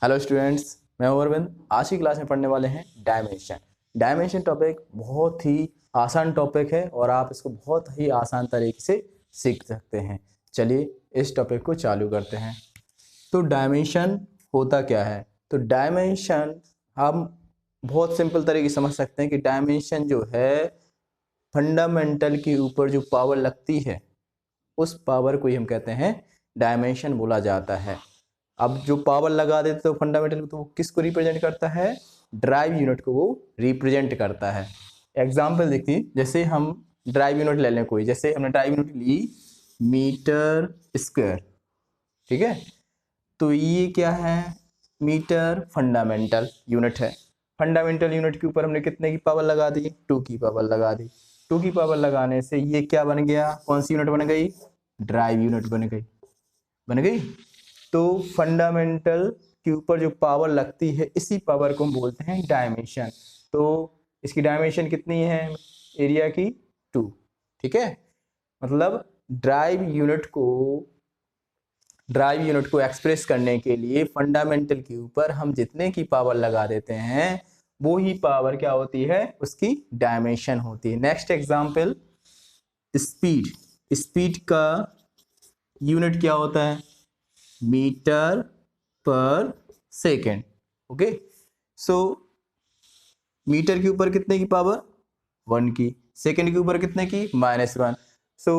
Hello students, मैं हूं अरविंद। आज की क्लास में पढ़ने वाले हैं डायमेंशन। डायमेंशन टॉपिक बहुत ही आसान टॉपिक है और आप इसको बहुत ही आसान तरीके से सीख सकते हैं। चलिए इस टॉपिक को चालू करते हैं। तो डायमेंशन होता क्या है? तो डायमेंशन हम बहुत सिंपल तरीके से समझ सकते हैं कि डायमेंशन जो है फंडामेंटल के ऊपर जो पावर लगती है उस पावर को ही हम कहते हैं डायमेंशन बोला जाता है। अब जो पावर लगा देते तो फंडामेंटल तो वो किसको रिप्रेजेंट करता है? ड्राइव यूनिट को वो रिप्रेजेंट करता है। एग्जाम्पल देखिए, जैसे हम ड्राइव यूनिट ले लें कोई, जैसे हमने ड्राइव यूनिट ली मीटर स्क्वायर, ठीक है। तो ये क्या है? मीटर फंडामेंटल यूनिट है। फंडामेंटल यूनिट के ऊपर हमने कितने की पावर लगा दी? 2 की पावर लगा दी। 2 की पावर लगाने से ये क्या बन गया? कौन सी यूनिट बन गई? ड्राइव यूनिट बन गई। तो फंडामेंटल के ऊपर जो पावर लगती है इसी पावर को हम बोलते हैं डायमेंशन। तो इसकी डायमेंशन कितनी है? एरिया की 2, ठीक है। मतलब ड्राइव यूनिट को एक्सप्रेस करने के लिए फंडामेंटल के ऊपर हम जितने की पावर लगा देते हैं वो ही पावर क्या होती है? उसकी डायमेंशन होती है। Next example, speed. स्पीड का यूनिट क्या होता है? मीटर पर सेकेंड। ओके, सो मीटर के ऊपर कितने की पावर? 1 की। सेकेंड के ऊपर कितने की? -1। So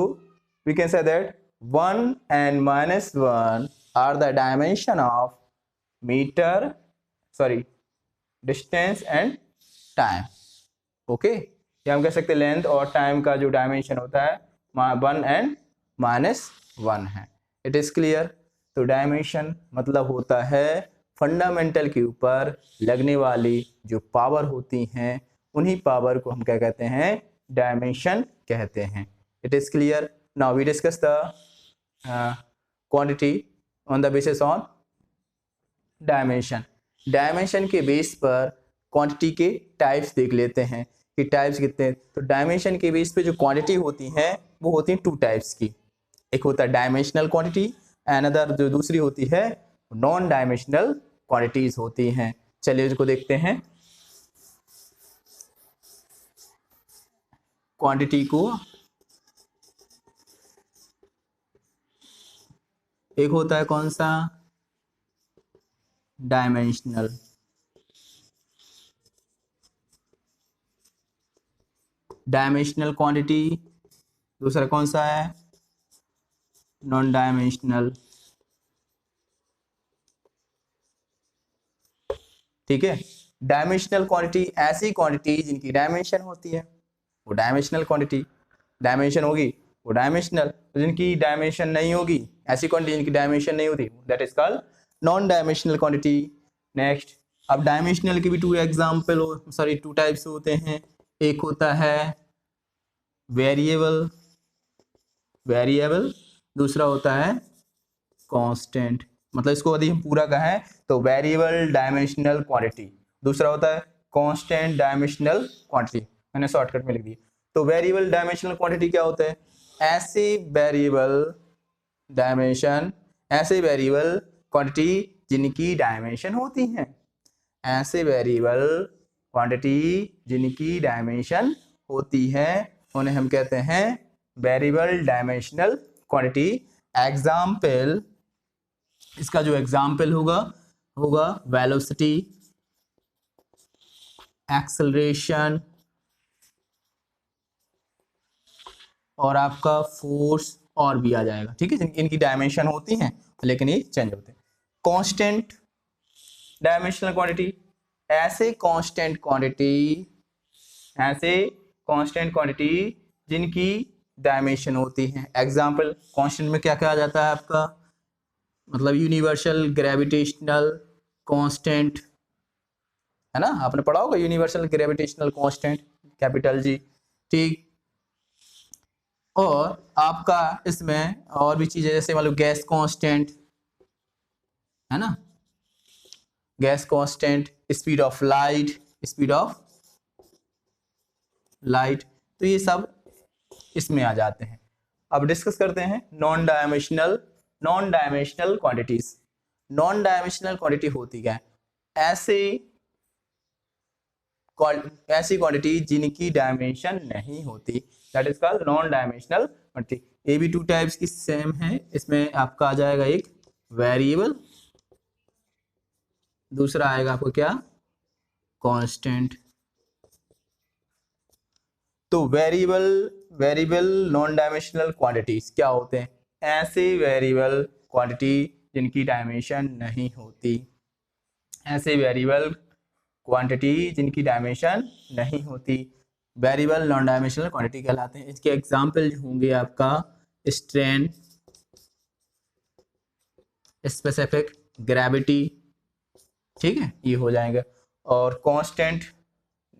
we can say that 1 and -1 are the dimension of metre, sorry, distance and time. Okay, या हम कह सकते हैं लेंथ और टाइम का जो डायमेंशन होता है 1 and -1 है। It is clear? तो डायमेंशन मतलब होता है फंडामेंटल के ऊपर लगने वाली जो पावर होती हैं उन्हीं पावर को हम क्या कहते हैं? डायमेंशन कहते हैं। It is clear? Now we discuss the quantity on the basis on dimension. Dimension के बेस पर क्वांटिटी के टाइप्स देख लेते हैं कि टाइप्स कितने हैं। तो डायमेंशन के बेस पे जो क्वांटिटी होती हैं वो होती हैं 2 टाइप्स की। एक होता है डायमेंशनल क्वांटिटी, अनदर जो दूसरी होती है नॉन डायमेंशनल क्वांटिटीज होती हैं। चलिए इसको देखते हैं। क्वांटिटी को एक होता है कौन सा? डायमेंशनल। Dimensional quantity. दूसरा कौन सा है? Non dimensional. ठीक है। डायमेंशनल क्वांटिटी ऐसी क्वांटिटी जिनकी डायमेंशन होती है वो डायमेंशनल क्वांटिटी। डायमेंशन होगी वो डायमेंशनल। तो जिनकी डायमेंशन नहीं होगी, ऐसी क्वांटिटी जिनकी डायमेंशन नहीं होती, that is called non dimensional quantity. Next, अब डायमेंशनल के भी 2 एग्जांपल सॉरी 2 टाइप्स होते हैं। एक होता है वेरिएबल, दूसरा होता है कांस्टेंट। मतलब इसको यदि हम पूरा कहें तो वेरिएबल डायमेंशनल क्वांटिटी, दूसरा होता है कांस्टेंट डायमेंशनल क्वांटिटी। मैंने शॉर्टकट में लिख दिया। तो वेरिएबल डायमेंशनल क्वांटिटी क्या होता है? ऐसे वेरिएबल क्वांटिटी जिनकी डायमेंशन होती हैं। ऐसे वेरिएबल क्वांटिटी जिनकी डायमेंशन होती है उन्हें हम कहते हैं वेरिएबल डायमेंशनल क्वांटिटी। एग्जाम्पल, इसका जो एग्जाम्पल होगा वेलोसिटी, एक्सेलरेशन और आपका फोर्स और भी आ जाएगा। ठीक है, इनकी डायमेंशन होती हैं लेकिन ये चेंज होते हैं। कांस्टेंट डायमेंशनल क्वांटिटी, ऐसे कांस्टेंट क्वांटिटी जिनकी डायमेंशन होती हैं। एग्जाम्पल, कांस्टेंट में क्या क्या आ जाता है आपका? मतलब यूनिवर्सल ग्रेविटेशनल कांस्टेंट, है ना, आपने पढ़ा होगा universal gravitational constant, capital G. ठीक, और आपका इसमें और भी चीजें जैसे मान लो गैस कांस्टेंट, है ना, gas constant, speed of light, तो ये सब इसमें आ जाते हैं। अब डिस्कस करते हैं non dimensional quantities. Non dimensional quantity होती क्या है? ऐसी क्वांटिटी जिनकी डायमेंशन नहीं होती, that is called non dimensional quantity. ये भी टू टाइप्स की सेम है, इसमें आपका आ जाएगा एक वेरिएबल, दूसरा आएगा आपको क्या? कांस्टेंट। तो वेरिएबल नॉन डायमेंशनल क्वांटिटीज क्या होते हैं? ऐसे वेरिएबल क्वांटिटी जिनकी डायमेंशन नहीं होती, ऐसे वेरिएबल क्वांटिटी जिनकी डायमेंशन नहीं होती, वेरिएबल नॉन डायमेंशनल क्वांटिटी कहलाते हैं। इसके एग्जांपल होंगे आपका स्ट्रेन, स्पेसिफिक ग्रेविटी, ठीक है, ये हो जाएगा। और कांस्टेंट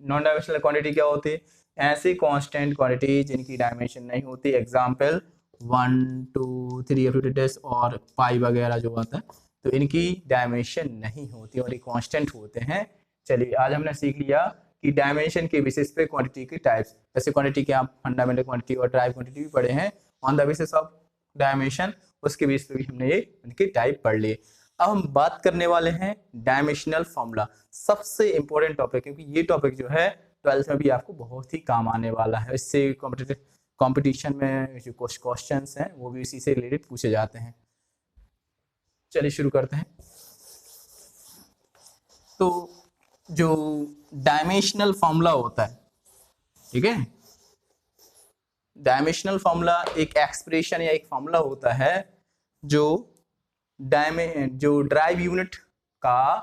नॉन डायमेंशनल क्वांटिटी क्या होती है? ऐसी कांस्टेंट क्वांटिटी जिनकी डायमेंशन नहीं होती, एग्जांपल 1 2 3 और पाई वगैरह जो आता है, तो इनकी डायमेंशन नहीं होती और ये कांस्टेंट होते हैं। चलिए आज हमने सीख लिया कि डायमेंशन के बेसिस पे क्वांटिटी के टाइप्स, जैसे क्वांटिटी के आप फंडामेंटल क्वांटिटी और टाइप क्वांटिटी भी पढ़े हैं on the basis of dimension, उसके बेस पे भी हमने ये उनके टाइप पढ़ लिए। अब हम बात करने वाले हैं डायमेंशनल फॉर्मूला, सबसे इंपॉर्टेंट टॉपिक, क्योंकि ये टॉपिक जो है 12th में भी आपको बहुत ही काम आने वाला है। इससे कंपटीशन में जो क्वेश्चंस हैं वो भी इसी से रिलेटेड पूछे जाते हैं। चलिए शुरू करते हैं। तो जो डायमेंशनल फॉर्मूला होता है, ठीक है, डायमेंशनल फॉर्मूला एक एक्सप्रेशन या एक फॉर्मूला होता है जो ड्राइव यूनिट का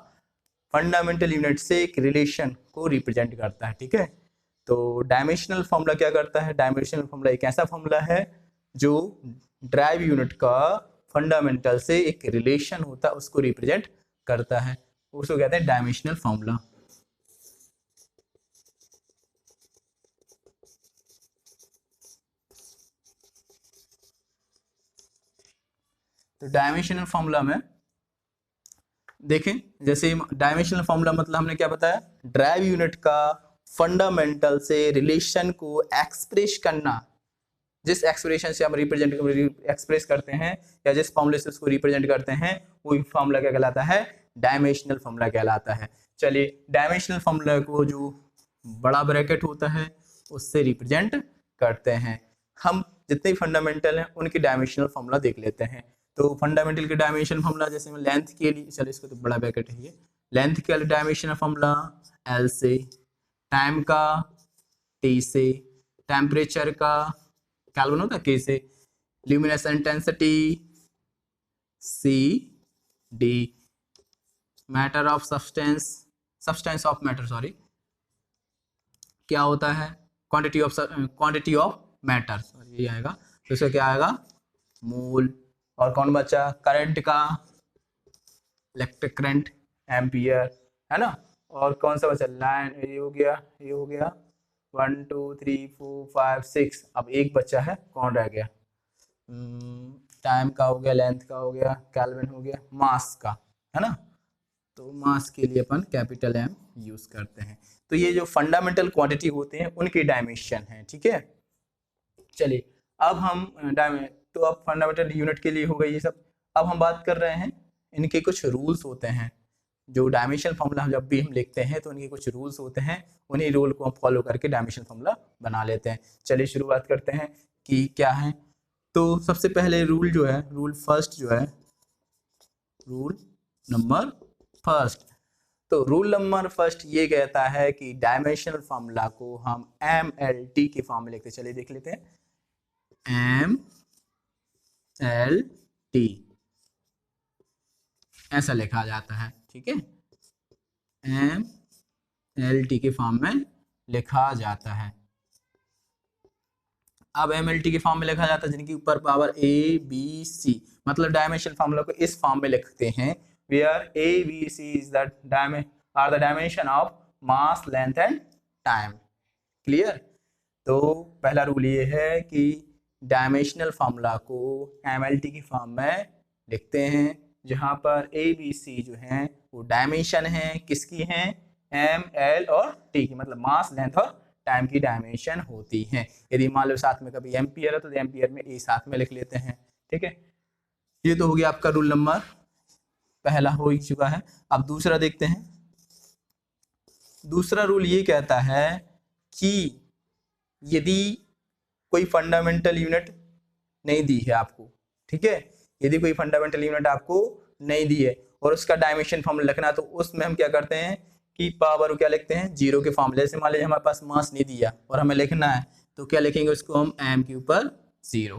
फंडामेंटल यूनिट से एक रिलेशन को रिप्रेजेंट करता है, ठीक है। तो डायमेंशनल फॉर्मूला क्या करता है? डायमेंशनल फॉर्मूला एक ऐसा फॉर्मूला है जो ड्राइव यूनिट का फंडामेंटल से एक रिलेशन होता है उसको रिप्रेजेंट करता है, उसको कहते हैं डायमेंशनल फॉर्मूला। तो डायमेंशनल फॉर्मूला में देखें, जैसे डायमेंशनल फॉर्मूला मतलब हमने क्या बताया? ड्राइव यूनिट का फंडामेंटल से रिलेशन को एक्सप्रेस करना, जिस एक्सप्रेशन से हम एक्सप्रेस करते हैं या जिस फॉर्मूले से उसको रिप्रेजेंट करते हैं, वो फॉर्मूला क्या कहलाता है? डायमेंशनल फॉर्मूला कहलाता है। चलिए डायमेंशनल फॉर्मूला को जो बड़ा ब्रैकेट होता है उससे रिप्रेजेंट करते हैं। हम जितने फंडामेंटल हैं उनकी डायमेंशनल फॉर्मूला देख लेते हैं। तो फंडामेंटल के डायमेंशन फॉर्मूला, जैसे लेंथ के लिए, चलो इसको तो बड़ा ब्रैकेट है ये, लेंथ के लिए डायमेंशन फॉर्मूला एल से, टाइम का टी से, टेम्परेचर का केल्विन होता है के से, luminous intensity C D, matter of substance of matter, sorry क्या होता है? क्वांटिटी ऑफ मैटर, सॉरी ये आएगा, तो इसका क्या आएगा? मोल। और कौन बचा? करंट का, इलेक्ट्रिक करंट एम्पियर, है ना। और कौन सा बचा? लाइन, ये हो गया, ये हो गया 1 2 3 4 5 6, अब एक बचा है, कौन रह गया? टाइम का हो गया, लेंथ का हो गया, केल्विन हो गया, मास का, है ना। तो मास के लिए अपन कैपिटल एम यूज करते हैं। तो ये जो फंडामेंटल क्वांटिटी होते हैं उनके डायमेंशन है, ठीक है। चलिए अब हम तो अब फंडामेंटल यूनिट के लिए हो गई ये सब। अब हम बात कर रहे हैं, इनके कुछ रूल्स होते हैं। जो डायमेंशनल फॉर्मूला जब भी हम लिखते हैं तो इनके कुछ रूल्स होते हैं, उन्हीं रूल को हम फॉलो करके डायमेंशनल फॉर्मूला बना लेते हैं। चलिए शुरुआत करते हैं कि क्या है। तो सबसे पहले रूल जो है, रूल फर्स्ट जो है, रूल नंबर फर्स्ट, तो रूल नंबर फर्स्ट ये कहता है कि डायमेंशनल फॉर्मूला को हम MLT के फॉर्म में लिखते हैं। चलिए देख लेते हैं, MLT ऐसा लिखा जाता है, ठीक है, MLT के फॉर्म में लिखा जाता है। अब MLT के फॉर्म में लिखा जाता है जिनकी ऊपर पावर ABC, मतलब डायमेंशनल फॉर्मूला को इस फॉर्म में लिखते हैं, where ABC is the dimension of mass, length and time। Clear? तो पहला रूल ये है कि डायमेंशनल फॉर्मूला को MLT की फॉर्म में लिखते हैं जहां पर ABC जो है वो डायमेंशन है, किसकी है? ML और T की, मतलब मास, लेंथ और टाइम की डायमेंशन होती है। यदि मान लो साथ में कभी एम्पियर है तो एम्पियर में ए साथ में लिख लेते हैं, ठीक है। ये तो हो गया आपका रूल नंबर पहला हो ही चुका है। अब दूसरा देखते हैं। दूसरा रूल ये कहता है कि यदि कोई फंडामेंटल यूनिट नहीं दी है आपको, ठीक है, यदि कोई फंडामेंटल यूनिट आपको नहीं दी है और उसका डायमेंशन फॉर्मूला लिखना है, तो उसमें हम क्या करते हैं कि पावर क्या लिखते हैं, जीरो के फॉर्मूले से। मान लीजिए हमारे पास मास नहीं दिया और हमें लिखना है, तो क्या लिखेंगे उसको हम, एम के ऊपर जीरो,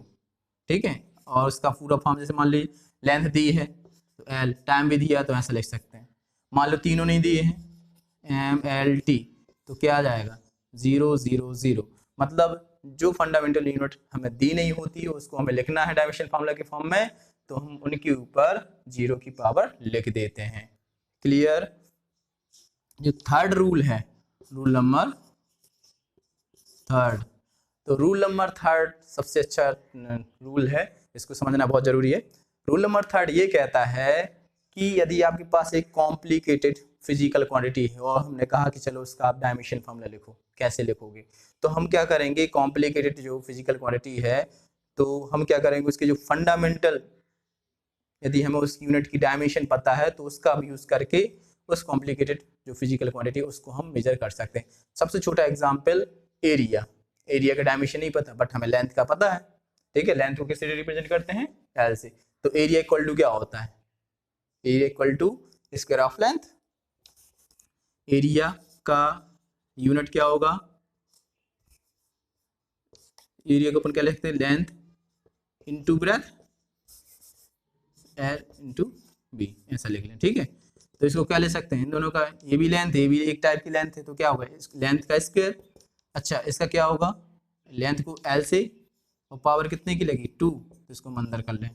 ठीक है। और उसका पूरा फॉर्म, जैसे मान लीजिए लेंथ दी है तो एल, टाइम भी दिया तो ऐसा लिख सकते हैं। मान लो तीनों नहीं दिए हैं, एम एल टी, तो क्या आ जाएगा, 0 0 0। मतलब जो फंडामेंटल यूनिट हमें दी नहीं होती है उसको हमें लिखना है डायमेंशन फार्मूला के फॉर्म में, तो हम उनके ऊपर 0 की पावर लिख देते हैं। क्लियर। जो थर्ड रूल है, रूल नंबर थर्ड, तो रूल नंबर थर्ड सबसे अच्छा रूल है, इसको समझना बहुत जरूरी है। रूल नंबर थर्ड ये कहता है कि यदि आपके पास एक कॉम्प्लिकेटेड फिजिकल क्वांटिटी है और हमने कहा कि चलो उसका आप डायमेंशन फॉर्मूला लिखो, कैसे लिखोगे, तो हम क्या करेंगे, कॉम्प्लिकेटेड जो फिजिकल क्वांटिटी है तो हम क्या करेंगे, उसके जो फंडामेंटल, यदि हमें उस यूनिट की डायमेंशन पता है तो उसका भी यूज करके उस कॉम्प्लिकेटेड जो फिजिकल क्वांटिटी उसको हम मेजर कर सकते हैं। सबसे छोटा एग्जांपल एरिया, एरिया का डायमेंशन नहीं पता बट हमें लेंथ का पता है, ठीक है। लेंथ को किससे रिप्रेजेंट करते हैं, एल से। तो एरिया इक्वल टू क्या होता है, area equal to square of length. Area का यूनिट क्या होगा, एरिया को अपन क्या लिखते हैं, length into breadth, L into B, ऐसा लिख लें, ठीक है। तो इसको क्या ले सकते हैं, इन दोनों का, ये भी लेंथ है, ये भी एक टाइप की लेंथ है, तो क्या होगा, लेंथ का स्क्वायर। अच्छा, इसका क्या होगा, लेंथ को एल से और पावर कितने की लगी, 2, तो इसको हम अंदर कर लें।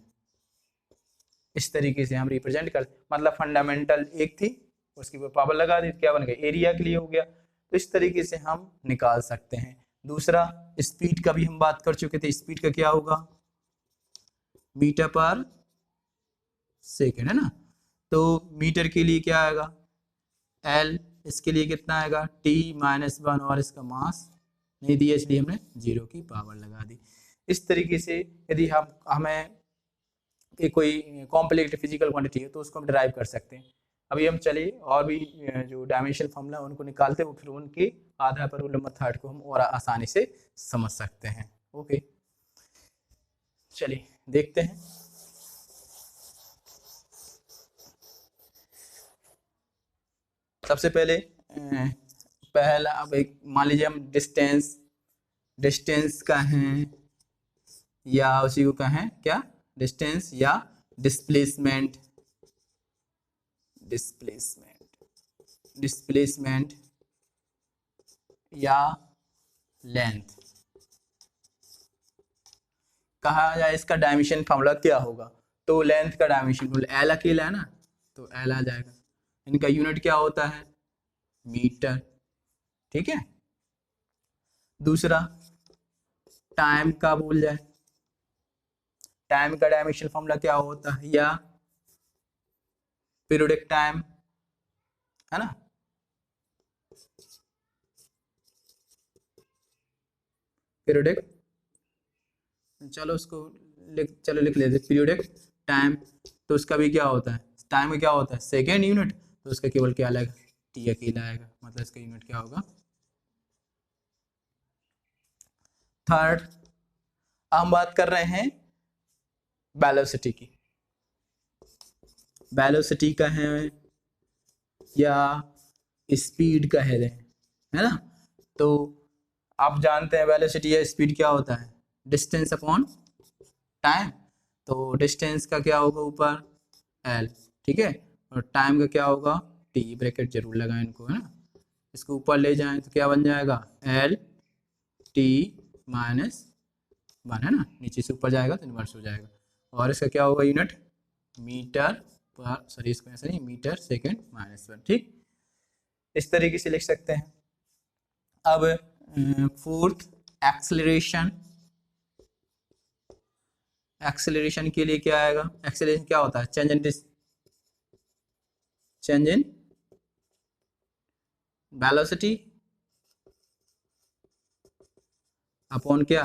इस तरीके से हम रिप्रेजेंट कर, मतलब फंडामेंटल एक थी उसकी पावर लगा दी, क्या बन गया, एरिया के लिए हो गया। तो इस तरीके से हम निकाल सकते हैं। दूसरा, स्पीड का भी हम बात कर चुके थे, स्पीड का क्या होगा, मीटर पर सेकेंड, है ना। तो मीटर के लिए क्या आएगा, एल, इसके लिए कितना आएगा, t-1, और इसका मास नहीं दिया इसलिए हमने 0 की पावर लगा दी। इस तरीके से यदि हम हमें कोई कॉम्प्लेक्स फिजिकल क्वांटिटी है तो उसको हम डिराइव कर सकते हैं। अभी हम चलिए और भी जो डायमेंशन फॉर्मूला उनको निकालते हैं, फिर उनके आधार पर रूल नंबर थर्ड को हम और आसानी से समझ सकते हैं। ओके, चलिए देखते हैं। सबसे पहले पहला, अब एक मान लीजिए हम डिस्टेंस का है या उसी को कहें क्या, डिस्टेंस या डिस्प्लेसमेंट, डिस्प्लेसमेंट या लेंथ कहा जाए, इसका डायमेंशन फॉर्मूला क्या होगा, तो लेंथ का डायमेंशन फॉर्मूला एल अकेला है ना, तो एल आ जाएगा। इनका यूनिट क्या होता है, मीटर, ठीक है। दूसरा, टाइम का बोल जाए, टाइम का डायमेंशन फॉर्मूला क्या होता है, या पीरियोडिक टाइम, है ना, पीरियोडिक, चलो उसको लिख लेते पीरियोडिक टाइम। तो उसका भी क्या होता है, टाइम में क्या होता है, सेकेंड यूनिट, तो उसका केवल क्या आएगा, टी अकेला आएगा, मतलब इसका यूनिट क्या होगा। थर्ड, हम बात कर रहे हैं वेलोसिटी की, वेलोसिटी का है या स्पीड का है ना। तो आप जानते हैं वेलोसिटी या स्पीड क्या होता है, डिस्टेंस अपॉन टाइम। तो डिस्टेंस का क्या होगा ऊपर एल, ठीक है, और टाइम का क्या होगा टी, ब्रैकेट जरूर लगाएं इनको, है ना। इसको ऊपर ले जाएं तो क्या बन जाएगा, एल t-1, है ना, नीचे से ऊपर जाएगा तो इन्वर्स हो जाएगा। और इसका क्या होगा यूनिट, मीटर पर, सॉरी इसको ऐसा नहीं, मीटर सेकेंड -1, ठीक। इस तरीके से लिख सकते हैं। अब फोर्थ, एक्सेलरेशन, एक्सेलरेशन के लिए क्या आएगा, एक्सेलरेशन क्या होता है, चेंज इन वेलोसिटी अपॉन क्या,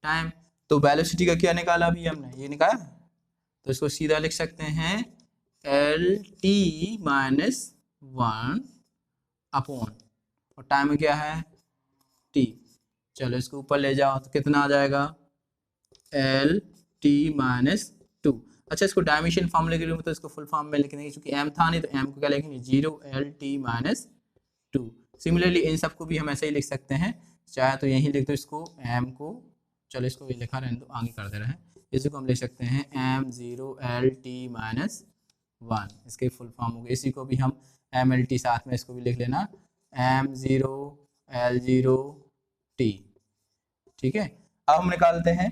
टाइम। तो वेलोसिटी का क्या निकाला अभी हमने, ये निकाला, तो इसको सीधा लिख सकते हैं LT-1 अपॉन, और टाइम क्या है t। चलो इसको ऊपर ले जाओ तो कितना आ जाएगा LT-2। अच्छा, इसको डायमेंशन फॉर्म लिख रही हूँ तो इसको फुल फॉर्म में लिखने की, चूंकि m था नहीं तो m को क्या लिखेंगे 0LT-2। सिमिलरली इन सबको भी हम ऐसे ही लिख सकते हैं, चाहे तो यहीं लिख दो इसको m को, चलो इसको ये लिखा रहने दो, आगे कर दे रहे हैं, इसी को हम लिख सकते हैं M0LT-1, इसके फुल फॉर्म हो गए। इसी को भी हम MLT साथ में इसको भी लिख लेना M0L0T। ठीक है, अब हम निकालते हैं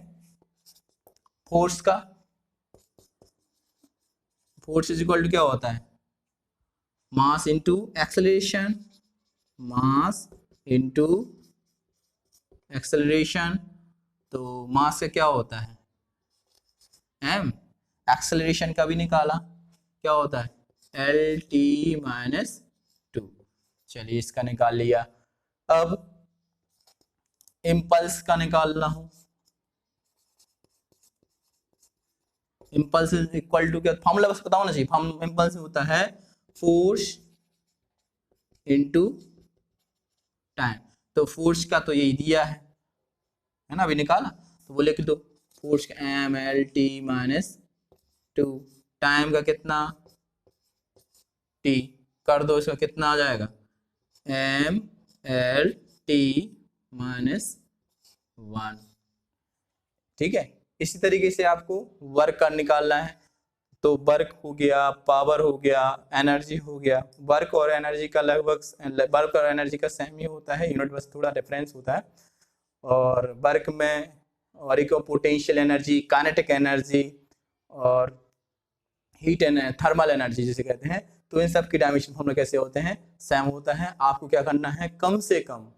फोर्स का। फोर्स इज इक्वल टू क्या होता है, mass into acceleration, mass into acceleration. तो मास का क्या होता है m, एक्सेलरेशन का भी निकाला, क्या होता है LT-2। चलिए इसका निकाल लिया। अब इम्पल्स का निकालना हूं, इम्पल्स इज इक्वल टू क्या, फॉर्मूला बस बताओ ना चाहिए। इम्पल्स होता है फोर्स इनटू टाइम। तो फोर्स का तो यही दिया है ना, अभी निकाला, तो वो लिख दो फोर्स का MLT-2, टाइम का कितना t, कर दो इसका कितना आ जाएगा MLT-1। ठीक है, इसी तरीके से आपको वर्क का निकालना है। तो वर्क हो गया, पावर हो गया, एनर्जी हो गया। वर्क और एनर्जी का लगभग, वर्क और एनर्जी का सेम ही होता है, यूनिट बस थोड़ा डिफरेंस होता है। और वर्क में और एक पोटेंशियल एनर्जी, काइनेटिक एनर्जी और हीट एनर्जी, थर्मल एनर्जी जिसे कहते हैं। तो इन सब की डायमेंशन फॉर्मूला कैसे होते हैं, सेम होता है। आपको क्या करना है, कम से कम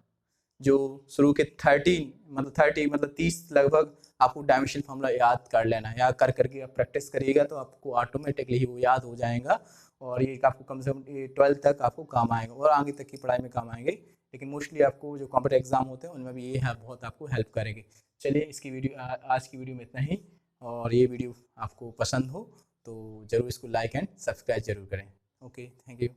जो शुरू के 30 लगभग आपको डायमेंशन फॉर्मूला याद कर लेना है। याद कर करके आप प्रैक्टिस करिएगा तो आपको ऑटोमेटिकली ही वो याद हो जाएगा, और ये आपको कम से कम 12 तक आपको काम आएगा, और आगे तक की पढ़ाई में काम आएंगे। लेकिन मोस्टली आपको जो कॉम्पिटिटिव एग्जाम होते हैं उनमें भी ये है, बहुत आपको हेल्प करेगी। चलिए इसकी वीडियो, आज की वीडियो में इतना ही, और ये वीडियो आपको पसंद हो तो ज़रूर इसको लाइक एंड सब्सक्राइब जरूर करें। Okay, thank you.